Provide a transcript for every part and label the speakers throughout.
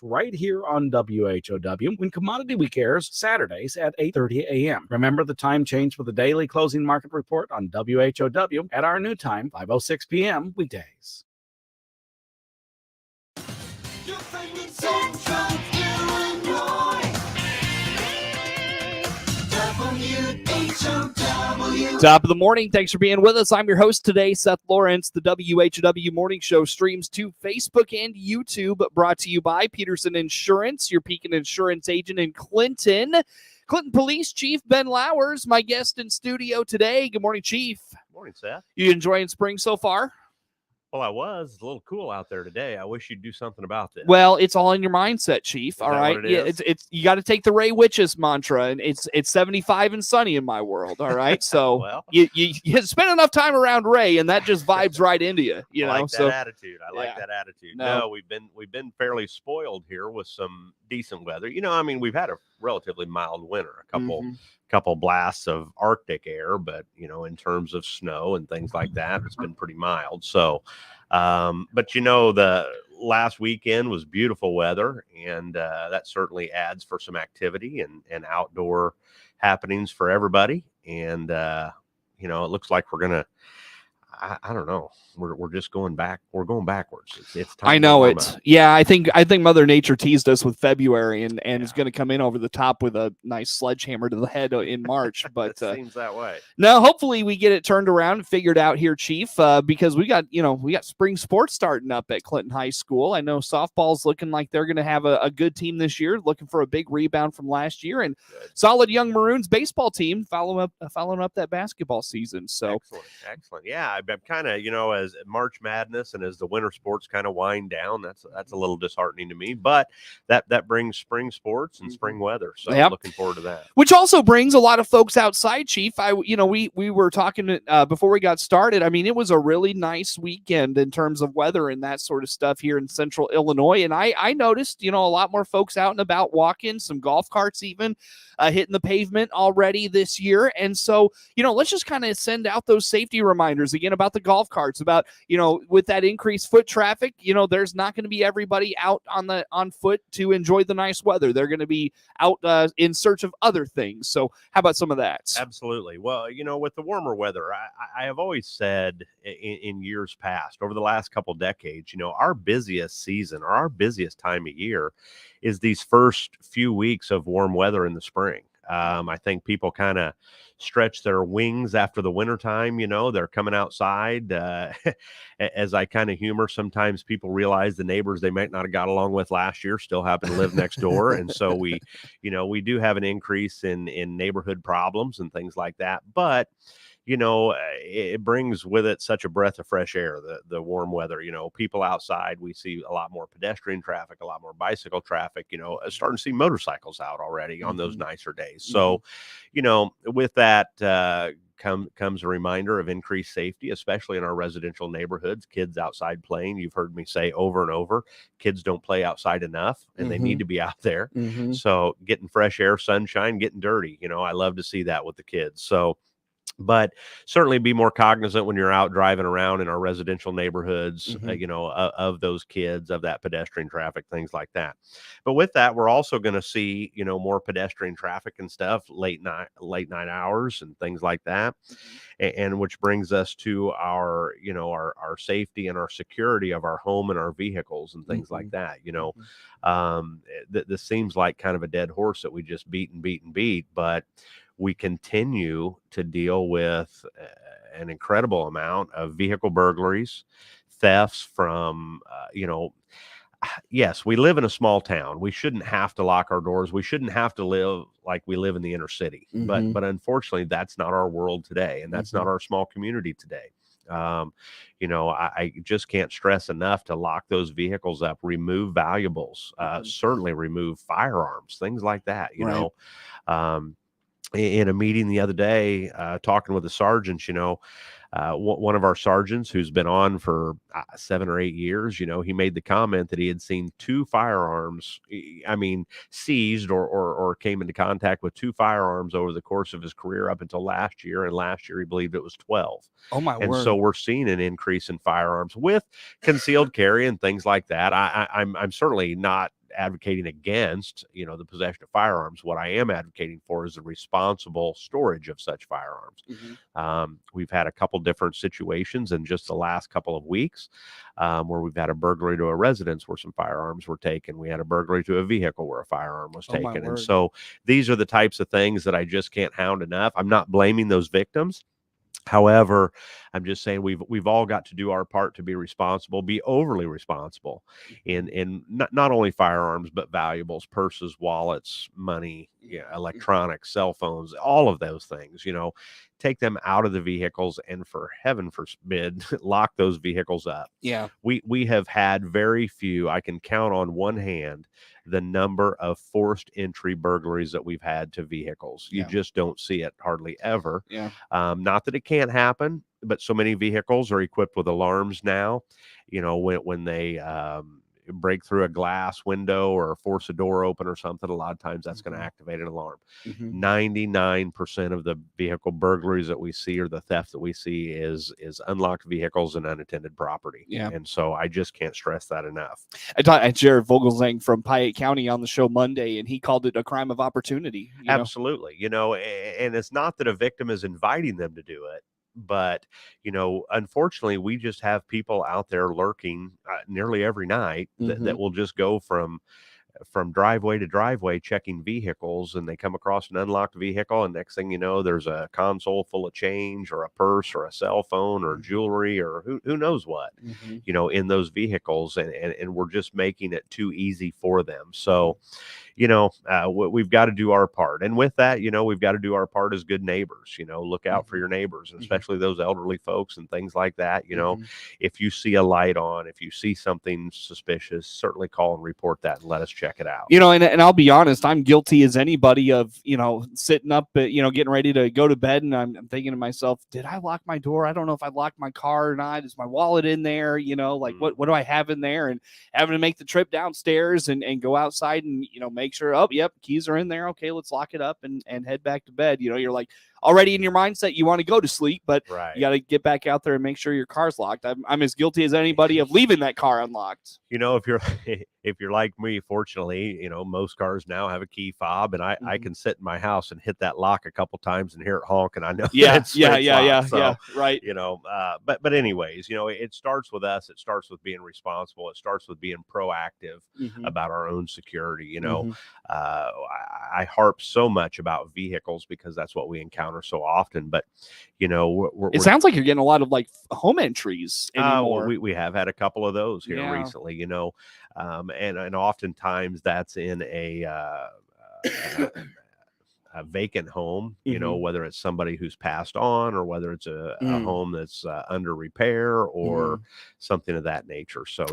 Speaker 1: right here on WHOW when Commodity Week airs Saturdays at 8:30 a.m. Remember the time change for the daily closing market report on WHOW at our new time, 5:06 p.m. weekdays.
Speaker 2: Your favorite Central Illinois. WHOW.
Speaker 3: Top of the morning. Thanks for being with us. I'm your host today, Seth Lawrence. The WHOW Morning Show streams to Facebook and YouTube, brought to you by Peterson Insurance, your Pekin Insurance agent in Clinton. Clinton Police Chief Ben Lowers, my guest in studio today. Good morning, Chief.
Speaker 4: Morning, Seth.
Speaker 3: You enjoying spring so far?
Speaker 4: Well, I was. It's a little cool out there today. I wish you'd do something about this.
Speaker 3: Well, it's all in your mindset, Chief. All right.
Speaker 4: Yeah,
Speaker 3: it's you got to take the Ray Witches mantra, and it's 75 and sunny in my world. All right. So
Speaker 4: well,
Speaker 3: you spend enough time around Ray, and that just vibes right into you. You
Speaker 4: I
Speaker 3: know,
Speaker 4: like
Speaker 3: so
Speaker 4: that attitude. I like that attitude. No, we've been fairly spoiled here with some decent weather. You know, I mean, we've had a relatively mild winter, a couple blasts of Arctic air, but you know, in terms of snow and things like that, it's been pretty mild. So, but you know, the last weekend was beautiful weather, and that certainly adds for some activity and outdoor happenings for everybody. And you know, it looks like we're gonna. I don't know. We're just going back. We're going backwards. It's time.
Speaker 3: I know it. Yeah, I think Mother Nature teased us with February and is going to come in over the top with a nice sledgehammer to the head in March. But
Speaker 4: it seems that way.
Speaker 3: No, hopefully we get it turned around and figured out here, Chief, because we got spring sports starting up at Clinton High School. I know softball's looking like they're going to have a good team this year, looking for a big rebound from last year, and solid young Maroons baseball team following up that basketball season. So
Speaker 4: excellent. Yeah, I'm kind of, you know, as March Madness and as the winter sports kind of wind down, that's a little disheartening to me. But that brings spring sports and spring weather, so I'm looking forward to that.
Speaker 3: Which also brings a lot of folks outside, Chief. We were talking before we got started. I mean, it was a really nice weekend in terms of weather and that sort of stuff here in Central Illinois, and I noticed, you know, a lot more folks out and about walking, some golf carts even hitting the pavement already this year. And so, you know, let's just kind of send out those safety reminders again about the golf carts, about, you know, with that increased foot traffic, you know, there's not going to be everybody out on foot to enjoy the nice weather. They're going to be out in search of other things. So how about some of that?
Speaker 4: Absolutely. Well, you know, with the warmer weather, I have always said in years past, over the last couple decades, you know, our busiest season or our busiest time of year is these first few weeks of warm weather in the spring. I think people kind of stretch their wings after the wintertime. You know, they're coming outside. As I kind of humor, sometimes people realize the neighbors they might not have got along with last year still happen to live next door. And so we do have an increase in neighborhood problems and things like that. But you know, it brings with it such a breath of fresh air, the warm weather. You know, people outside, we see a lot more pedestrian traffic, a lot more bicycle traffic, you know, starting to see motorcycles out already on those nicer days. So, you know, with that comes a reminder of increased safety, especially in our residential neighborhoods, kids outside playing. You've heard me say over and over, kids don't play outside enough, and they need to be out there. So getting fresh air, sunshine, getting dirty, you know, I love to see that with the kids. So, but certainly be more cognizant when you're out driving around in our residential neighborhoods, you know, of those kids, of that pedestrian traffic, things like that. But with that, we're also going to see, you know, more pedestrian traffic and stuff, late night hours and things like that. And which brings us to our, you know, our safety and our security of our home and our vehicles and things like that. You know, this seems like kind of a dead horse that we just beat, but we continue to deal with an incredible amount of vehicle burglaries, thefts from, you know, yes, we live in a small town. We shouldn't have to lock our doors. We shouldn't have to live like we live in the inner city. But unfortunately, that's not our world today. And that's not our small community today. You know, I just can't stress enough to lock those vehicles up, remove valuables, certainly remove firearms, things like that, you know. In a meeting the other day, talking with the sergeants, you know, one of our sergeants who's been on for 7 or 8 years, you know, he made the comment that he had seen 2 firearms, I mean, seized or came into contact with 2 firearms over the course of his career up until last year. And last year, he believed it was 12.
Speaker 3: Oh, my word.
Speaker 4: And so we're seeing an increase in firearms with concealed carry and things like that. I'm certainly not advocating against, the possession of firearms. What I am advocating for is the responsible storage of such firearms. We've had a couple different situations in just the last couple of weeks where we've had a burglary to a residence where some firearms were taken. We had a burglary to a vehicle where a firearm was
Speaker 3: Oh, my
Speaker 4: taken. And
Speaker 3: word.
Speaker 4: so these are the types of things that I just can't hound enough. I'm not blaming those victims. However, I'm just saying we've all got to do our part to be responsible, be overly responsible in not only firearms, but valuables, purses, wallets, money, electronics, cell phones, all of those things, take them out of the vehicles and, for heaven forbid, lock those vehicles up.
Speaker 3: Yeah.
Speaker 4: We have had very few, I can count on one hand the number of forced entry burglaries that we've had to vehicles. You just don't see it hardly ever.
Speaker 3: Yeah.
Speaker 4: Not that it can't happen, but so many vehicles are equipped with alarms now. When they break through a glass window or force a door open or something, a lot of times that's going to activate an alarm. 99% of the vehicle burglaries that we see, or the theft that we see, is unlocked vehicles and unattended property.
Speaker 3: Yeah.
Speaker 4: And so I just can't stress that enough.
Speaker 3: I talked to Jared Vogelsang from Piatt County on the show Monday, and he called it a crime of opportunity.
Speaker 4: Absolutely. And it's not that a victim is inviting them to do it, but unfortunately, we just have people out there lurking nearly every night that will just go from driveway to driveway checking vehicles, and they come across an unlocked vehicle, and next thing you know, there's a console full of change or a purse or a cell phone or jewelry or who knows what, in those vehicles, and we're just making it too easy for them. So we've got to do our part. And with that, we've got to do our part as good neighbors. Look out for your neighbors, and especially those elderly folks and things like that. If you see a light on, if you see something suspicious, certainly call and report that and let us check it out.
Speaker 3: And I'll be honest, I'm guilty as anybody of, sitting up, getting ready to go to bed. And I'm thinking to myself, did I lock my door? I don't know if I locked my car or not. Is my wallet in there? What do I have in there? And having to make the trip downstairs and go outside and, make sure, oh, yep, keys are in there. Okay, let's lock it up and head back to bed. You're like already in your mindset, you want to go to sleep, but you got to get back out there and make sure your car's locked. I'm as guilty as anybody of leaving that car unlocked.
Speaker 4: If you're like me, fortunately, most cars now have a key fob, and I can sit in my house and hit that lock a couple times and hear it honk, and I know it's locked. So,
Speaker 3: right.
Speaker 4: But anyways, it starts with us. It starts with being responsible. It starts with being proactive about our own security. I harp so much about vehicles because that's what we encounter so often. But
Speaker 3: it sounds like you're getting a lot of like home entries anymore.
Speaker 4: We have had a couple of those here recently. And oftentimes that's in a vacant home, whether it's somebody who's passed on or whether it's a home that's under repair or something of that nature. So,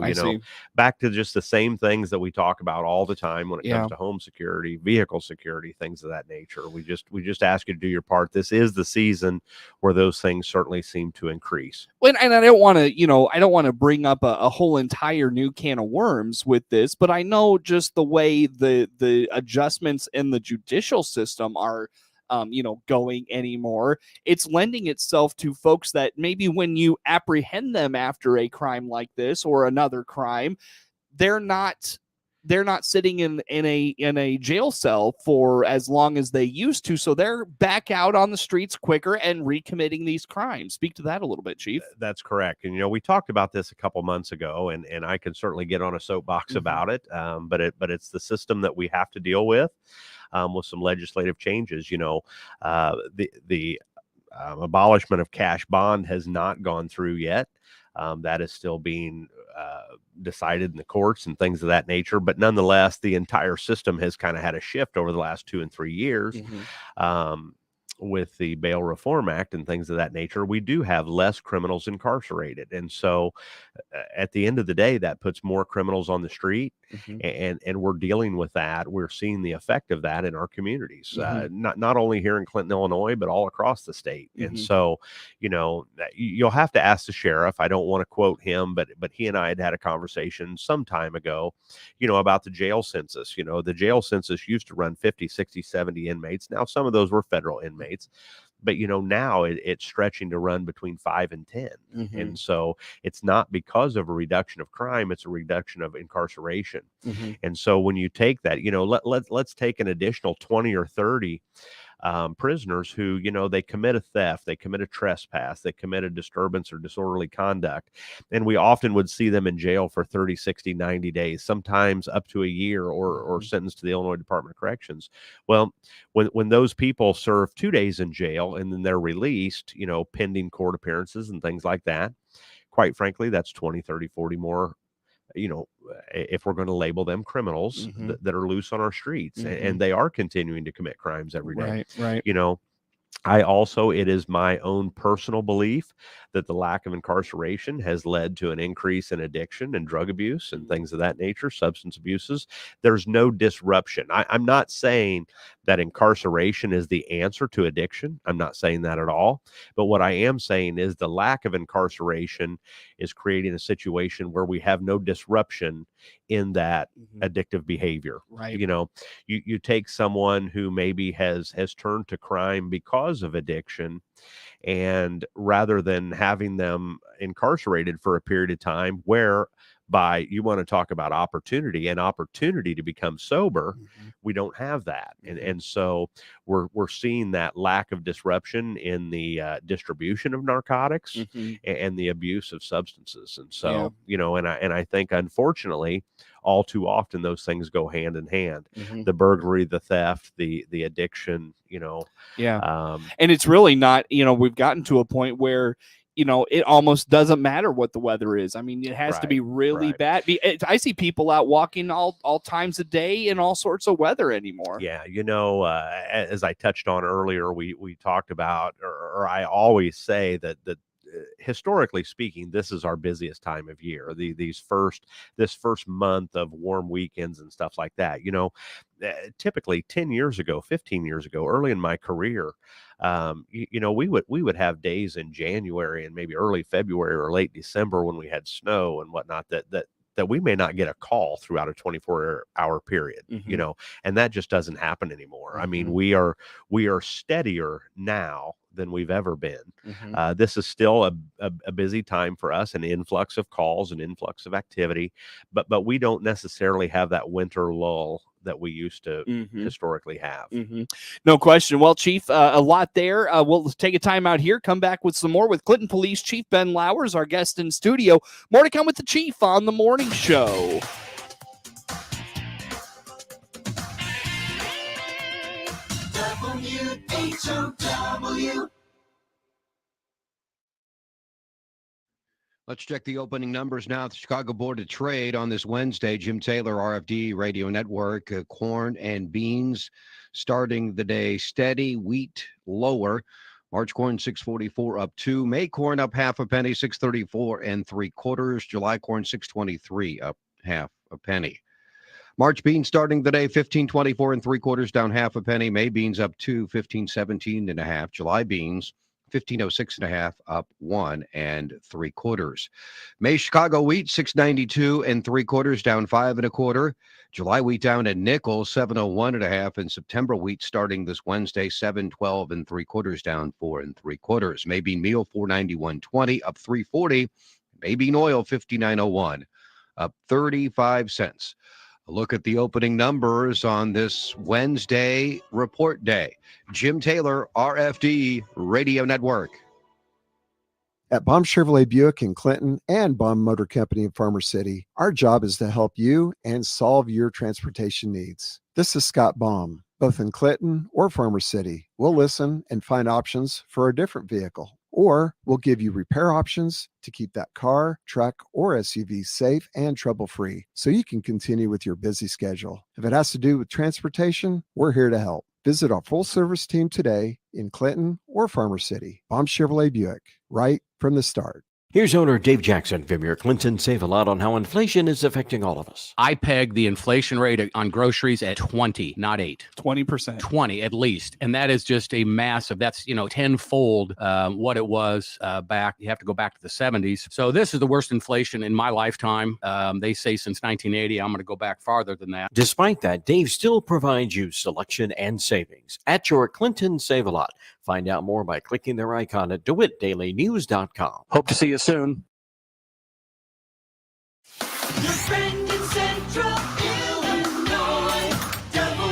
Speaker 4: back to just the same things that we talk about all the time when it comes to home security, vehicle security, things of that nature. We just ask you to do your part. This is the season where those things certainly seem to increase.
Speaker 3: And I don't want to, bring up a whole entire new can of worms with this, but I know just the way the adjustments in the judicial system are, going anymore. It's lending itself to folks that maybe when you apprehend them after a crime like this or another crime, they're not sitting in a jail cell for as long as they used to. So they're back out on the streets quicker and recommitting these crimes. Speak to that a little bit, Chief.
Speaker 4: That's correct. And, we talked about this a couple months ago, and I can certainly get on a soapbox about it. But it's the system that we have to deal with some legislative changes. The abolishment of cash bond has not gone through yet. That is still being decided in the courts and things of that nature. But nonetheless, the entire system has kind of had a shift over the last 2 and 3 years. With the Bail Reform Act and things of that nature, we do have less criminals incarcerated. And so at the end of the day, that puts more criminals on the street. And we're dealing with that. We're seeing the effect of that in our communities, not only here in Clinton, Illinois, but all across the state. And so, you'll have to ask the sheriff. I don't want to quote him, but he and I had a conversation some time ago, about the jail census. The jail census used to run 50, 60, 70 inmates. Now, some of those were federal inmates. but now it's stretching to run between 5 and 10.
Speaker 3: Mhm.
Speaker 4: And so it's not because of a reduction of crime, it's a reduction of incarceration.
Speaker 3: Mhm.
Speaker 4: And so when you take that, let's take an additional 20 or 30 prisoners who, they commit a theft, they commit a trespass, they commit a disturbance or disorderly conduct. And we often would see them in jail for 30, 60, 90 days, sometimes up to a year, or sentenced to the Illinois Department of Corrections. Well, when those people serve 2 days in jail and then they're released, pending court appearances and things like that, quite frankly, that's 20, 30, 40 more, if we're going to label them criminals that are loose on our streets, and they are continuing to commit crimes every day.
Speaker 3: Right.
Speaker 4: It is my own personal belief that the lack of incarceration has led to an increase in addiction and drug abuse and things of that nature, substance abuses. There's no disruption. I'm not saying that incarceration is the answer to addiction. I'm not saying that at all. But what I am saying is the lack of incarceration is creating a situation where we have no disruption in that addictive behavior.
Speaker 3: Right.
Speaker 4: You take someone who maybe has turned to crime because of addiction, and rather than having them incarcerated for a period of time, whereby you want to talk about opportunity to become sober, we don't have that. And so we're seeing that lack of disruption in the distribution of narcotics and the abuse of substances. And so, and I think, unfortunately, all too often those things go hand in hand. The burglary, the theft, the addiction,
Speaker 3: and it's really not, we've gotten to a point where, it almost doesn't matter what the weather is. I mean, it has to be really bad. I see people out walking all times of day in all sorts of weather anymore.
Speaker 4: Yeah. As I touched on earlier, we talked about, or I always say that historically speaking, this is our busiest time of year. This first month of warm weekends and stuff like that. Typically 10 years ago, 15 years ago, early in my career, we would have days in January and maybe early February or late December when we had snow and whatnot that we may not get a call throughout a 24-hour period, and that just doesn't happen anymore. I mean, we are steadier now than we've ever been. This is still a busy time for us, an influx of calls, an influx of activity, but we don't necessarily have that winter lull that we used to historically have.
Speaker 3: No question. Well, Chief, a lot there. We'll take a time out here, come back with some more with Clinton Police Chief Ben Lowers, our guest in studio. More to come with the Chief on the morning show.
Speaker 2: WHOW.
Speaker 5: Let's check the opening numbers now at the Chicago Board of Trade on this Wednesday. Jim Taylor, RFD Radio Network, corn and beans starting the day steady, wheat lower. March corn 644 up 2. May corn up half a penny, 634 3/4. July corn 623 up half a penny. March beans starting the day 1524 3/4, down half a penny. May beans up 2, 1517 1/2. July beans 1506 1/2, up 1 3/4. May Chicago wheat 692 3/4, down 5 1/4. July wheat down at nickel 701 1/2, and September wheat starting this Wednesday 712 3/4, down 4 3/4. May bean meal 491.20, up 340. May bean oil 59.01, up 35 cents. A look at the opening numbers on this Wednesday report day. Jim Taylor, RFD Radio Network.
Speaker 6: At Baum Chevrolet Buick in Clinton and Baum Motor Company in Farmer City, our job is to help you and solve your transportation needs. This is Scott Baum. Both in Clinton or Farmer City, we'll listen and find options for a different vehicle. Or we'll give you repair options to keep that car, truck, or SUV safe and trouble-free so you can continue with your busy schedule. If it has to do with transportation, we're here to help. Visit our full-service team today in Clinton or Farmer City. Baum Chevrolet Buick, right from the start.
Speaker 7: Here's owner Dave Jackson from your Clinton Save a Lot on how inflation is affecting all of us.
Speaker 8: I peg the inflation rate on groceries at 20, not 8.
Speaker 3: 20%.
Speaker 8: 20 at least. And that is just a massive, that's, tenfold what it was back. You have to go back to the 70s. So this is the worst inflation in my lifetime. They say since 1980. I'm going to go back farther than that.
Speaker 7: Despite that, Dave still provides you selection and savings at your Clinton Save a Lot. Find out more by clicking their icon at DeWittDailyNews.com.
Speaker 8: Hope to see you soon.
Speaker 2: Your friend in Central Illinois, WHOW.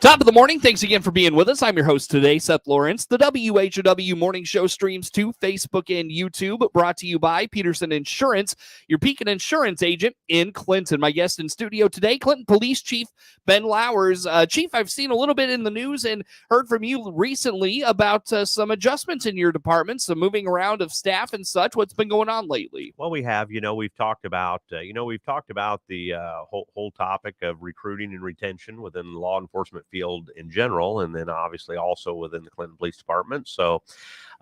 Speaker 3: Top of the morning. Thanks again for being with us. I'm your host today, Seth Lawrence. The WHOW Morning Show streams to Facebook and YouTube, brought to you by Peterson Insurance, your Pekin Insurance agent in Clinton. My guest in studio today, Clinton Police Chief Ben Lowers. Chief, I've seen a little bit in the news and heard from you recently about some adjustments in your department, some moving around of staff and such. What's been going on lately?
Speaker 4: Well, we have, we've talked about, the whole topic of recruiting and retention within the law enforcement field in general, and then obviously also within the Clinton Police Department. So,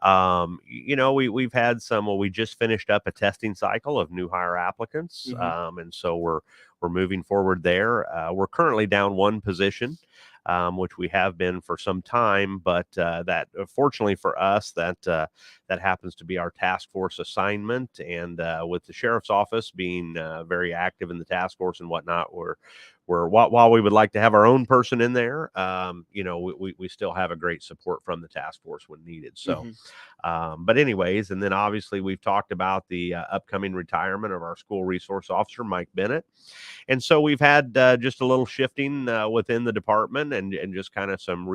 Speaker 4: we've had some. Well, we just finished up a testing cycle of new hire applicants, and so we're moving forward there. We're currently down one position, which we have been for some time, but that fortunately for us, that happens to be our task force assignment. And with the sheriff's office being very active in the task force and whatnot, while we would like to have our own person in there, we still have a great support from the task force when needed. So, but anyways, and then obviously we've talked about the upcoming retirement of our school resource officer, Mike Bennett. And so we've had just a little shifting within the department and just kind of some,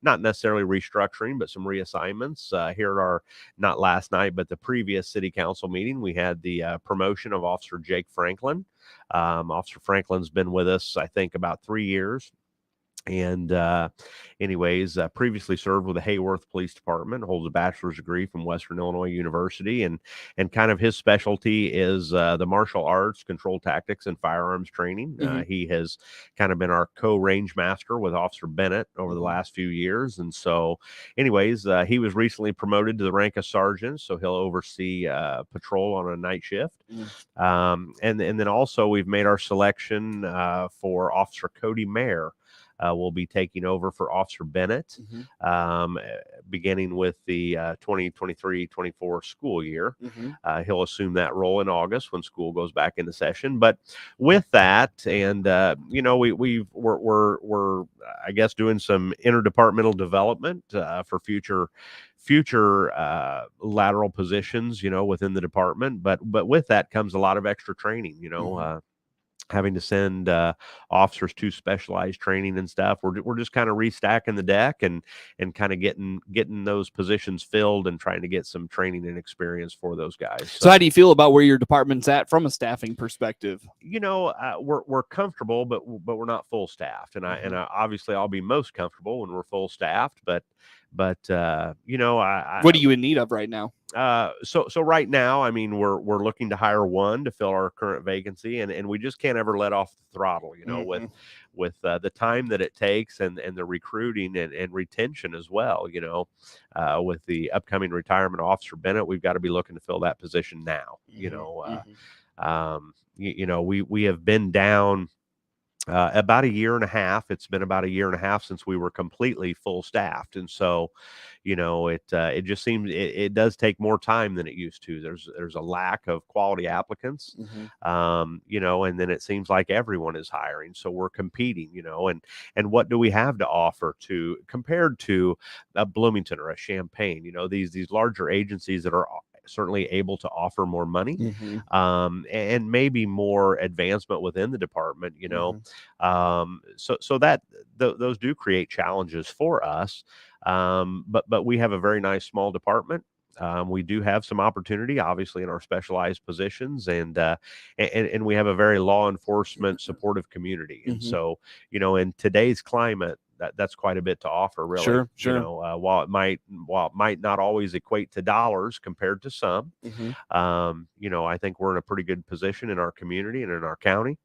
Speaker 4: not necessarily restructuring, but some reassignments here at our, not last night, but the previous city council meeting. We had the promotion of Officer Jake Franklin. Officer Franklin's been with us, I think, about 3 years. And previously served with the Hayworth Police Department, holds a bachelor's degree from Western Illinois University, and kind of his specialty is the martial arts, control tactics, and firearms training. He has kind of been our co-range master with Officer Bennett over the last few years. And so anyways, he was recently promoted to the rank of sergeant, so he'll oversee patrol on a night shift. And then also we've made our selection for Officer Cody Mayer. Will be taking over for Officer Bennett, beginning with the 2023-24 school year. He'll assume that role in August when school goes back into session. But with that, and we're I guess doing some interdepartmental development for future lateral positions, within the department. But with that comes a lot of extra training, having to send officers to specialized training and stuff. We're just kind of restacking the deck and kind of getting those positions filled and trying to get some training and experience for those guys.
Speaker 3: So how do you feel about where your department's at from a staffing perspective?
Speaker 4: We're comfortable, but we're not full staffed. And I obviously I'll be most comfortable when we're full staffed, but what are
Speaker 3: you in need of right now?
Speaker 4: So right now, I mean, we're looking to hire one to fill our current vacancy, and we just can't ever let off the throttle, with the time that it takes and the recruiting and retention as well. With the upcoming retirement of Officer Bennett, we've got to be looking to fill that position now. We have been down about a year and a half. It's been about a year and a half since we were completely full staffed. And so, it just seems it does take more time than it used to. There's a lack of quality applicants, and then it seems like everyone is hiring. So we're competing, and what do we have to offer compared to a Bloomington or a Champaign, these larger agencies that are certainly able to offer more money, and maybe more advancement within the department, so that those do create challenges for us. But we have a very nice small department. We do have some opportunity, obviously, in our specialized positions, and we have a very law enforcement supportive community. And so, in today's climate, that's quite a bit to offer, really.
Speaker 3: Sure.
Speaker 4: While it might not always equate to dollars compared to some, I think we're in a pretty good position in our community and in our county.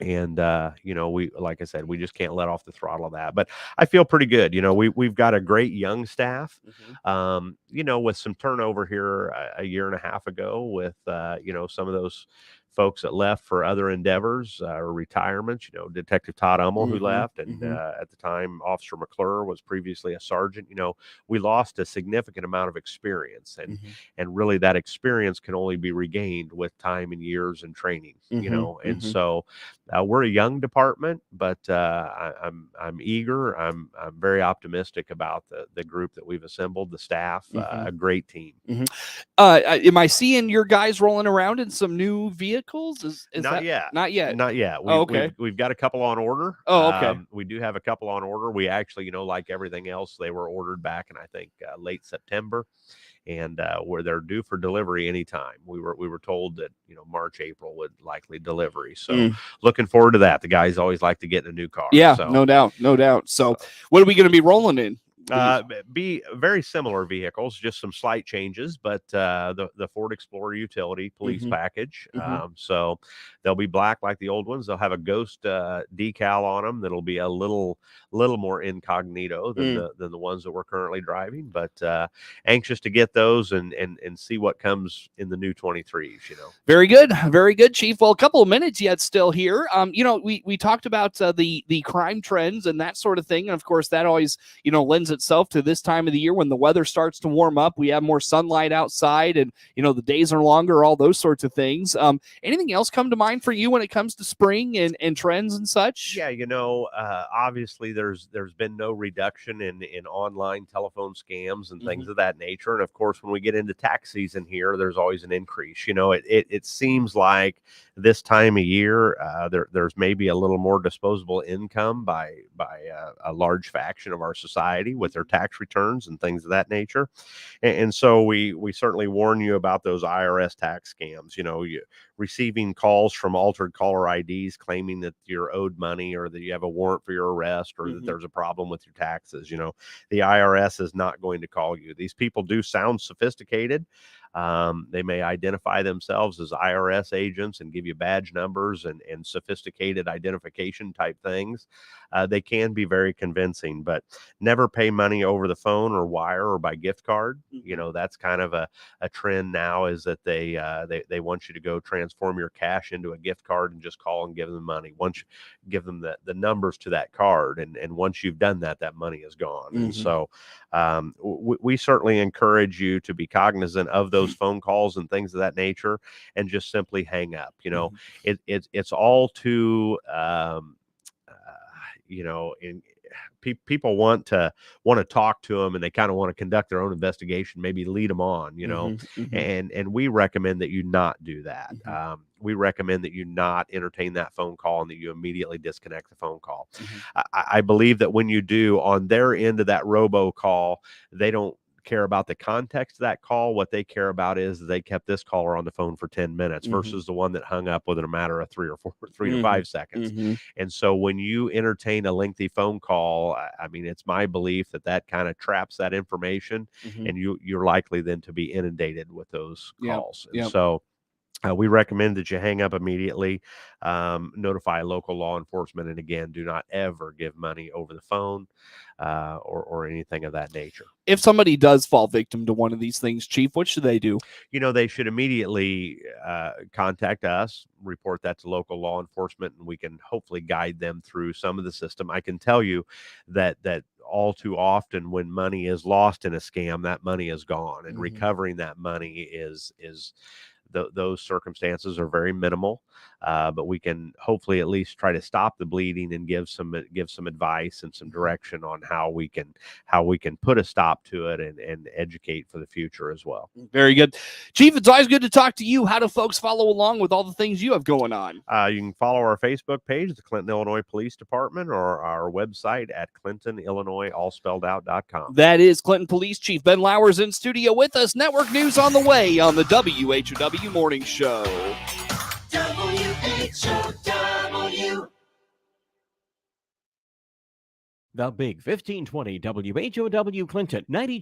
Speaker 4: And, we, like I said, we just can't let off the throttle of that, but I feel pretty good. We've got a great young staff, with some turnover here a year and a half ago with, some of those folks that left for other endeavors or retirements. You know, Detective Todd Ummel, who left, and at the time, Officer McClure was previously a sergeant. You know, we lost a significant amount of experience, and really that experience can only be regained with time and years and training. You know, and so we're a young department, but I'm eager. I'm very optimistic about the group that we've assembled, the staff, a great team.
Speaker 3: Am I seeing your guys rolling around in some new vehicles? Is
Speaker 4: Not
Speaker 3: that
Speaker 4: yet.
Speaker 3: Not yet.
Speaker 4: Not yet.
Speaker 3: Okay.
Speaker 4: We've got a couple on order.
Speaker 3: Oh, okay.
Speaker 4: We do have a couple on order. We actually, you know, like everything else, they were ordered back in, I think, late September, and where they're due for delivery anytime. We were told that, you know, March, April would likely delivery. So looking forward to that. The guys always like to get in a new car.
Speaker 3: Yeah,
Speaker 4: so.
Speaker 3: no doubt. So what are we going to be rolling in?
Speaker 4: Be very similar vehicles, just some slight changes, but the Ford Explorer utility police package. So they'll be black like the old ones. They'll have a ghost decal on them that'll be a little more incognito than the ones that we're currently driving. But anxious to get those and see what comes in the new 23s. You know,
Speaker 3: very good, Chief. Well, a couple of minutes yet still here. You know, we talked about the crime trends and that sort of thing, and of course that always, you know, lends itself to this time of the year when the weather starts to warm up. We have more sunlight outside, and you know the days are longer, all those sorts of things. Anything else come to mind for you when it comes to spring and trends and such?
Speaker 4: Yeah, you know, obviously there's been no reduction in online telephone scams and things of that nature, and of course when we get into tax season here, there's always an increase. You know, it seems like this time of year there's maybe a little more disposable income by a large faction of our society with their tax returns and things of that nature. And so we certainly warn you about those IRS tax scams. You know, receiving calls from altered caller IDs claiming that you're owed money or that you have a warrant for your arrest or that there's a problem with your taxes. You know, the IRS is not going to call you. These people do sound sophisticated. They may identify themselves as IRS agents and give you badge numbers and sophisticated identification type things. They can be very convincing, but never pay money over the phone or wire or by gift card. You know, that's kind of a trend now, is that they want you to go transform your cash into a gift card and just call and give them money. Once you give them the numbers to that card, and once you've done that, that money is gone. And so we certainly encourage you to be cognizant of those phone calls and things of that nature, and just simply hang up. You know, it's all too you know, people want to talk to them, and they kind of want to conduct their own investigation, maybe lead them on, you know, and we recommend that you not do that. We recommend that you not entertain that phone call and that you immediately disconnect the phone call. I believe that when you do, on their end of that robocall, they don't care about the context of that call. What they care about is they kept this caller on the phone for 10 minutes versus the one that hung up within a matter of 3 to 5 seconds. And so when you entertain a lengthy phone call, I mean, it's my belief that kind of traps that information, and you're likely then to be inundated with those calls. And so we recommend that you hang up immediately, notify local law enforcement, and again, do not ever give money over the phone or anything of that nature.
Speaker 3: If somebody does fall victim to one of these things, Chief, what should they do? You
Speaker 4: know, they should immediately contact us, report that to local law enforcement, and we can hopefully guide them through some of the system. I can tell you that all too often when money is lost in a scam, that money is gone, and recovering that money is those circumstances are very minimal, but we can hopefully at least try to stop the bleeding and give some advice and some direction on how we can put a stop to it and educate for the future as well.
Speaker 3: Very good, Chief. It's always good to talk to you. How do folks follow along with all the things you have going on?
Speaker 4: You can follow our Facebook page, the Clinton, Illinois Police Department, or our website at ClintonIllinois.com.
Speaker 3: That is Clinton Police Chief Ben Lauer's in studio with us. Network news on the way on the WHOW Morning Show.
Speaker 2: WHOW.
Speaker 7: The Big 1520 WHOW Clinton 92.